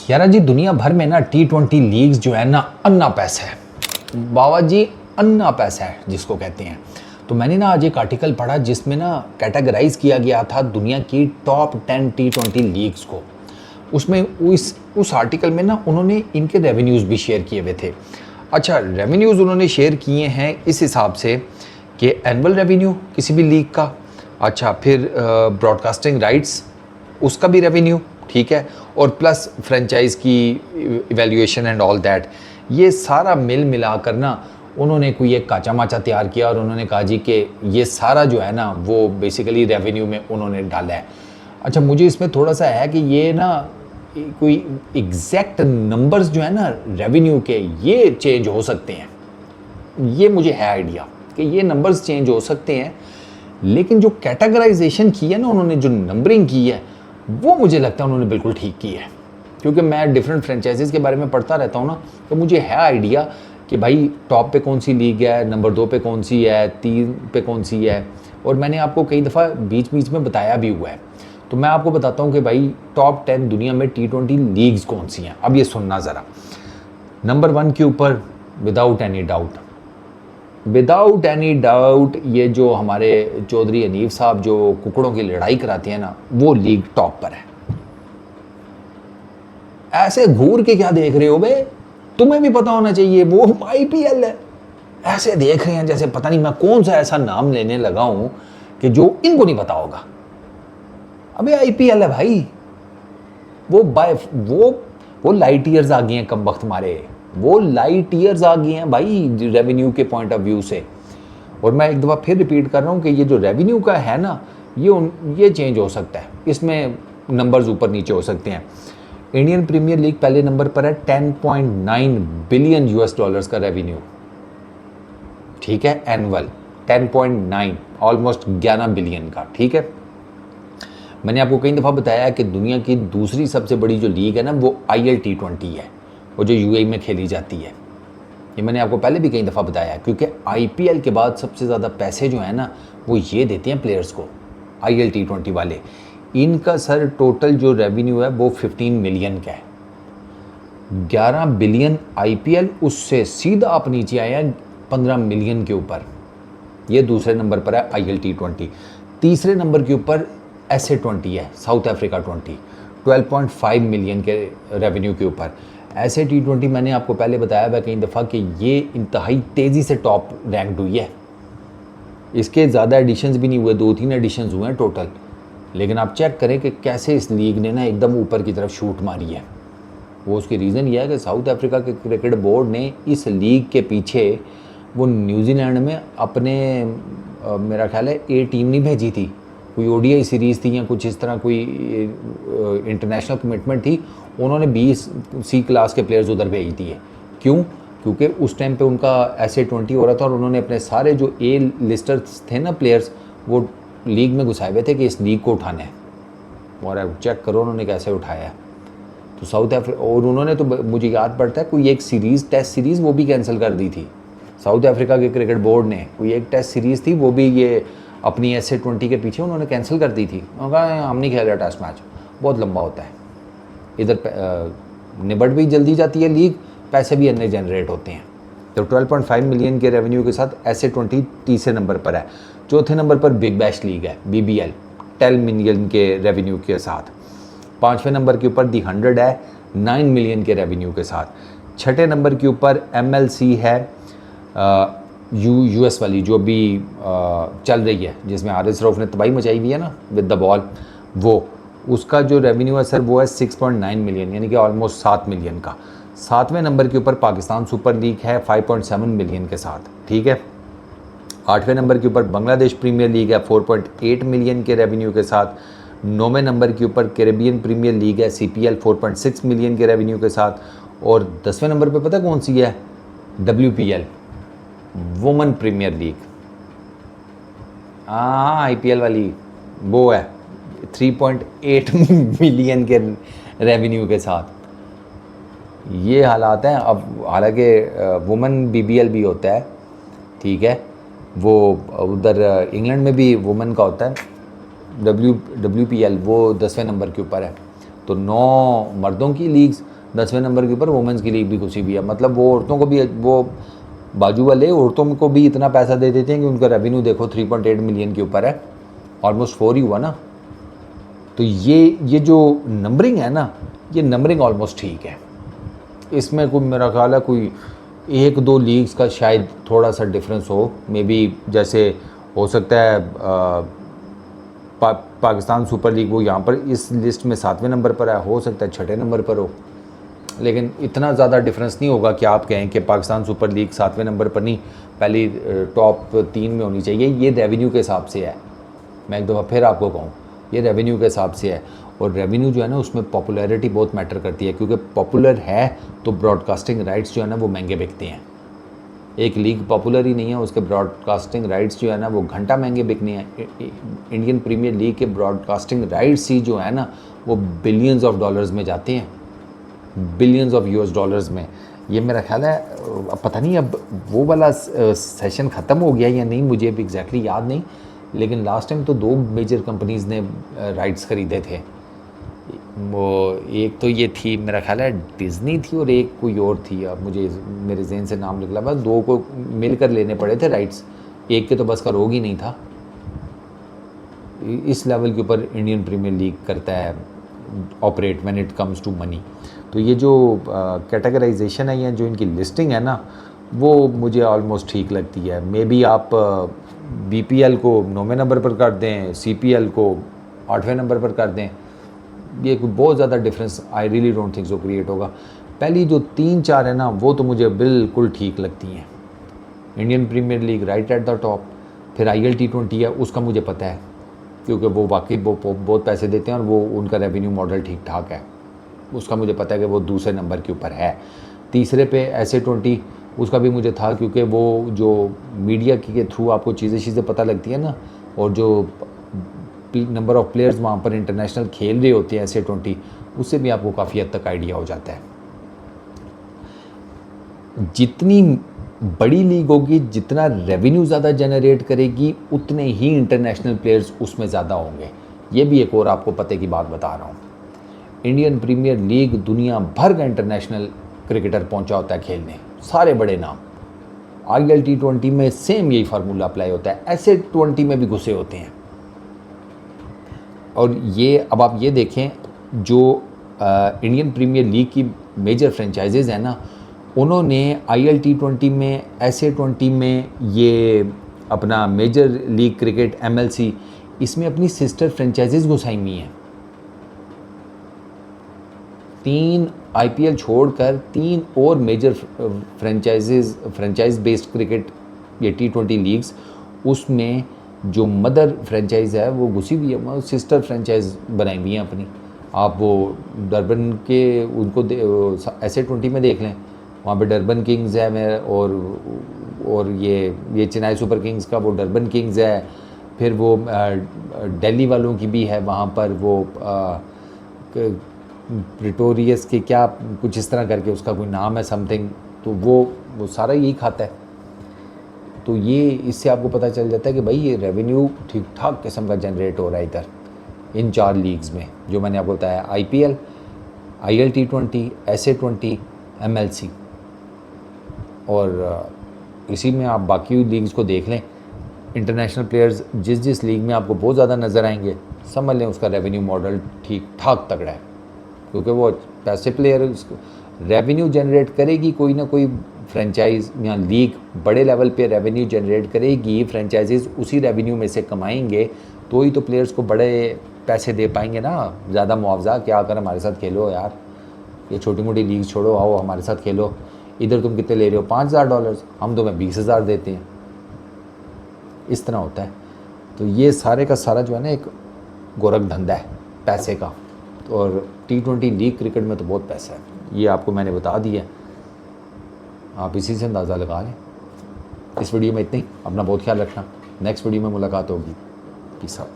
यार जी दुनिया भर में ना T20 लीग्स जो है ना अन्ना पैसा है बाबा जी, अन्ना पैसा है जिसको कहते हैं। तो मैंने ना आज एक आर्टिकल पढ़ा जिसमें ना कैटेगराइज किया गया था दुनिया की टॉप 10 T20 लीग्स को। उसमें उस आर्टिकल में ना उन्होंने इनके रेवेन्यूज़ भी शेयर किए हुए थे। अच्छा, रेवेन्यूज़ उन्होंने शेयर किए हैं इस हिसाब से कि एनुअल रेवेन्यू किसी भी लीग का, अच्छा फिर ब्रॉडकास्टिंग राइट्स उसका भी रेवेन्यू, ठीक है, और प्लस फ्रेंचाइज की इवैल्यूएशन एंड ऑल दैट, ये सारा मिल मिला कर ना उन्होंने कोई एक काचा माचा तैयार किया और उन्होंने कहा जी कि ये सारा जो है ना वो बेसिकली रेवेन्यू में उन्होंने डाला है। अच्छा, मुझे इसमें थोड़ा सा है कि ये ना कोई एग्जैक्ट नंबर्स जो है ना रेवेन्यू के ये चेंज हो सकते हैं, ये मुझे है आइडिया कि ये नंबर्स चेंज हो सकते हैं, लेकिन जो कैटेगराइजेशन की है ना उन्होंने, जो नंबरिंग की है, वो मुझे लगता है उन्होंने बिल्कुल ठीक की है। क्योंकि मैं डिफरेंट फ्रेंचाइजीज़ के बारे में पढ़ता रहता हूँ ना, तो मुझे है आइडिया कि भाई टॉप पे कौन सी लीग है, नंबर 2 पे कौन सी है, 3 पे कौन सी है, और मैंने आपको कई दफ़ा बीच बीच में बताया भी हुआ है। तो मैं आपको बताता हूँ कि भाई टॉप 10 दुनिया में T20 लीग्स कौन सी हैं। अब ये सुनना ज़रा। नंबर 1 के ऊपर विदाउट एनी डाउट ये जो हमारे चौधरी हनीफ साहब जो कुकड़ों की लड़ाई कराते हैं ना, वो लीग टॉप पर है। ऐसे घूर के क्या देख रहे हो बे, तुम्हें भी पता होना चाहिए, वो IPL है। ऐसे देख रहे हैं जैसे पता नहीं मैं कौन सा ऐसा नाम लेने लगा हूं कि जो इनको नहीं पता होगा। अबे IPL है भाई, वो लाइट ईयर्स आ गए हैं कम वक्त हमारे, वो लाइट ईयर्स आ गए हैं भाई रेवेन्यू के पॉइंट ऑफ व्यू से। और मैं एक दफ़ा फिर रिपीट कर रहा हूँ कि ये जो रेवेन्यू का है ना, ये चेंज हो सकता है, इसमें नंबर्स ऊपर नीचे हो सकते हैं। इंडियन प्रीमियर लीग पहले नंबर पर है, 10.9 बिलियन US डॉलर्स का रेवेन्यू, ठीक है, एनुअल 10.9, ऑलमोस्ट 11 बिलियन का, ठीक है। मैंने आपको कई दफ़ा बताया कि दुनिया की दूसरी सबसे बड़ी जो लीग है ना वो IL T20 है, वो जो UAE में खेली जाती है। ये मैंने आपको पहले भी कई दफ़ा बताया, क्योंकि IPL के बाद सबसे ज़्यादा पैसे जो है ना वो ये देते हैं प्लेयर्स को, IL T20 वाले। इनका सर टोटल जो रेवेन्यू है वो 15 मिलियन का है। 11 बिलियन IPL, उससे सीधा आप नीचे आए हैं 15 मिलियन के ऊपर। ये दूसरे नंबर पर है IL T20। तीसरे नंबर के ऊपर SA20 है, साउथ अफ्रीका 20, 12.5 मिलियन के रेवेन्यू के ऊपर। SA T20 मैंने आपको पहले बताया हुआ कई दफ़ा कि ये इंतहाई तेज़ी से टॉप रैंक्ड हुई है। इसके ज़्यादा एडिशंस भी नहीं हुए, 2-3 एडिशंस हुए हैं टोटल, लेकिन आप चेक करें कि कैसे इस लीग ने ना एकदम ऊपर की तरफ शूट मारी है। वो उसकी रीज़न ये है कि साउथ अफ्रीका के क्रिकेट बोर्ड ने इस लीग के पीछे वो न्यूजीलैंड में अपने मेरा ख्याल है A टीम नहीं भेजी थी, कोई ODI सीरीज़ थी या कुछ इस तरह कोई इंटरनेशनल कमिटमेंट थी, उन्होंने 20 C क्लास के प्लेयर्स उधर भेज दिए। क्यों? क्योंकि उस टाइम पे उनका SA20 हो रहा था और उन्होंने अपने सारे जो A लिस्टर्स थे ना प्लेयर्स, वो लीग में घुसाए हुए थे कि इस लीग को उठाना है। और चेक करो उन्होंने कैसे उठाया है। तो साउथ अफ्रीका, और उन्होंने तो मुझे याद पड़ता है कोई एक सीरीज़, टेस्ट सीरीज़, वो भी कैंसिल कर दी थी साउथ अफ्रीका के क्रिकेट बोर्ड ने। कोई एक टेस्ट सीरीज़ थी, वो भी ये अपनी SA20 के पीछे उन्होंने कैंसिल कर दी थी। उन्होंने कहा हम नहीं खेल रहे टेस्ट मैच, बहुत लंबा होता है, इधर निबट भी जल्दी जाती है लीग, पैसे भी अन्य जनरेट होते हैं। तो 12.5 मिलियन के रेवेन्यू के साथ SA20 तीसरे नंबर पर है। चौथे नंबर पर बिग बैश लीग है, BBL, 10 मिलियन के रेवेन्यू के साथ। पाँचवें नंबर के ऊपर दी 100 है, 9 मिलियन के रेवेन्यू के साथ। छठे नंबर के ऊपर MLC है, US वाली जो भी चल रही है, जिसमें हारिस रऊफ ने तबाही मचाई हुई है ना विद द बॉल, वो उसका जो रेवेन्यू है सर वो है 6.9 मिलियन, यानी कि ऑलमोस्ट 7 मिलियन का। सातवें नंबर के ऊपर पाकिस्तान सुपर लीग है 5.7 मिलियन के साथ, ठीक है। आठवें नंबर के ऊपर बांग्लादेश प्रीमियर लीग है 4.8 मिलियन के रेवेन्यू के साथ। नौवें नंबर के ऊपर कैरेबियन प्रीमियर लीग है CPL 4.6 मिलियन के रेवेन्यू के साथ। और 10वें नंबर पे पता कौन सी है? WPL, वुमेन प्रीमियर लीग, हाँ IPL वाली, वो है 3.8 मिलियन के रेवेन्यू के साथ। ये हालात हैं। अब हालांकि वुमेन BBL भी होता है, ठीक है, वो उधर इंग्लैंड में भी वुमेन का होता है, WPL, वो 10वें नंबर के ऊपर है। तो 9 मर्दों की लीग्स, 10वें नंबर के ऊपर वुमेंस की लीग भी घुसी हुई है। मतलब वो औरतों को भी, वो बाजू वाले औरतों को भी इतना पैसा दे देते हैं कि उनका रेवेन्यू देखो 3.8 मिलियन के ऊपर है, ऑलमोस्ट 4 ही हुआ ना। तो ये जो नंबरिंग है ना, ये नंबरिंग ऑलमोस्ट ठीक है। इसमें कोई मेरा ख्याल है कोई 1-2 लीग्स का शायद थोड़ा सा डिफरेंस हो, मे बी जैसे हो सकता है पाकिस्तान सुपर लीग वो यहाँ पर इस लिस्ट में 7वें नंबर पर है, हो सकता है 6ठे नंबर पर हो, लेकिन इतना ज़्यादा डिफरेंस नहीं होगा कि आप कहें कि पाकिस्तान सुपर लीग 7वें नंबर पर नहीं, पहली टॉप 3 में होनी चाहिए। ये रेवेन्यू के हिसाब से है, मैं एक दफ़ा फिर आपको कहूँ, ये रेवेन्यू के हिसाब से है। और रेवेन्यू जो है ना उसमें पॉपुलैरिटी बहुत मैटर करती है, क्योंकि पॉपुलर है तो ब्रॉडकास्टिंग राइट्स जो है ना वो महंगे बिकते हैं। एक लीग पॉपुलर ही नहीं है, उसके ब्रॉडकास्टिंग राइट्स जो है ना वो घंटा महंगे बिकने हैं। इंडियन प्रीमियर लीग के ब्रॉडकास्टिंग राइट्स ही जो है ना वो बिलियंस ऑफ डॉलर्स में जाते हैं, बिलियंस ऑफ यूएस डॉलर्स में। ये मेरा ख्याल है, अब पता नहीं अब वो वाला सेशन ख़त्म हो गया या नहीं, मुझे भी एग्जैक्टली याद नहीं, लेकिन लास्ट टाइम तो 2 मेजर कंपनीज़ ने राइट्स ख़रीदे थे। वो एक तो ये थी मेरा ख्याल है डिज़नी थी, और एक कोई और थी, अब मुझे मेरे जहन से नाम निकला, बस 2 को मिलकर लेने पड़े थे राइट्स, एक के तो बस का रोग ही नहीं था। इस लेवल के ऊपर इंडियन प्रीमियर लीग करता है operate when it comes to money. तो ये जो कैटेगराइजेशन है या जो इनकी लिस्टिंग है ना वो मुझे ऑलमोस्ट ठीक लगती है। मे बी आप बीपीएल को 9वें नंबर पर कर दें, सीपीएल को 8वें नंबर पर कर दें, ये कोई बहुत ज़्यादा difference I really don't think so create होगा। पहली जो 3-4 है ना वो तो मुझे बिल्कुल ठीक लगती हैं। Indian premier league right at the top, फिर IL T20 है, उसका मुझे पता है क्योंकि वो वाकई बहुत पैसे देते हैं और वो उनका रेवेन्यू मॉडल ठीक ठाक है, उसका मुझे पता है कि वो दूसरे नंबर के ऊपर है। तीसरे पे SA20, उसका भी मुझे था क्योंकि वो जो मीडिया के थ्रू आपको चीज़ें पता लगती है ना, और जो नंबर ऑफ़ प्लेयर्स वहाँ पर इंटरनेशनल खेल रहे होते हैं SA20, उससे भी आपको काफ़ी हद तक आइडिया हो जाता है। जितनी बड़ी लीग होगी, जितना रेवेन्यू ज़्यादा जनरेट करेगी, उतने ही इंटरनेशनल प्लेयर्स उसमें ज़्यादा होंगे। ये भी एक और आपको पते की बात बता रहा हूँ। इंडियन प्रीमियर लीग दुनिया भर का इंटरनेशनल क्रिकेटर पहुंचा होता है खेलने, सारे बड़े नाम। IL T20 में सेम यही फार्मूला अप्लाई होता है, SA20 में भी घुसे होते हैं। और ये अब आप ये देखें, जो इंडियन प्रीमियर लीग की मेजर फ्रेंचाइजेज़ हैं ना, उन्होंने IL T20 में, SA20 में, ये अपना मेजर लीग क्रिकेट MLC, इसमें अपनी सिस्टर फ्रेंचाइजेज़ घुसाई हुई हैं। 3 IPL छोड़कर 3 और मेजर फ्रेंचाइज बेस्ड क्रिकेट ये T20 लीग्स, उसमें जो मदर फ्रेंचाइज़ है वो घुसी हुई है, वो सिस्टर फ्रेंचाइज बनाई हुई हैं अपनी। आप वो डरबन के उनको SA20 में देख लें, वहाँ पे डरबन किंग्स है मैं, और ये चेन्नई सुपर किंग्स का वो डरबन किंग्स है। फिर वो दिल्ली वालों की भी है वहाँ पर, वो प्रिटोरियस के क्या कुछ इस तरह करके उसका कोई नाम है समथिंग, तो वो सारा यही खाता है। तो ये इससे आपको पता चल जाता है कि भाई ये रेवेन्यू ठीक ठाक किस्म का जनरेट हो रहा है इधर इन 4 लीग्स में जो मैंने आपको बताया, IPL, IL T20, SA20, MLC। और इसी में आप बाकी लीग्स को देख लें, इंटरनेशनल प्लेयर्स जिस लीग में आपको बहुत ज़्यादा नज़र आएंगे, समझ लें उसका रेवेन्यू मॉडल ठीक ठाक तगड़ा है, क्योंकि वो पैसे प्लेयर रेवेन्यू जनरेट करेगी, कोई ना कोई फ्रेंचाइज या लीग बड़े लेवल पे रेवेन्यू जनरेट करेगी, फ्रेंचाइजीज़ उसी रेवेन्यू में से कमाएंगे, तो ही तो प्लेयर्स को बड़े पैसे दे पाएंगे ना, ज़्यादा मुआवजा, क्या आकर हमारे साथ खेलो यार, ये छोटी मोटी लीग छोड़ो, आओ हमारे साथ खेलो, इधर तुम कितने ले रहे हो $5,000, हम तुम्हें 20,000 देते हैं, इस तरह होता है। तो ये सारे का सारा जो है ना एक गोरख धंधा है पैसे का, और T20 लीग क्रिकेट में तो बहुत पैसा है, ये आपको मैंने बता दिया, आप इसी से अंदाज़ा लगा लें। इस वीडियो में इतना ही, अपना बहुत ख्याल रखना, नेक्स्ट वीडियो में मुलाकात होगी, पीस आउट।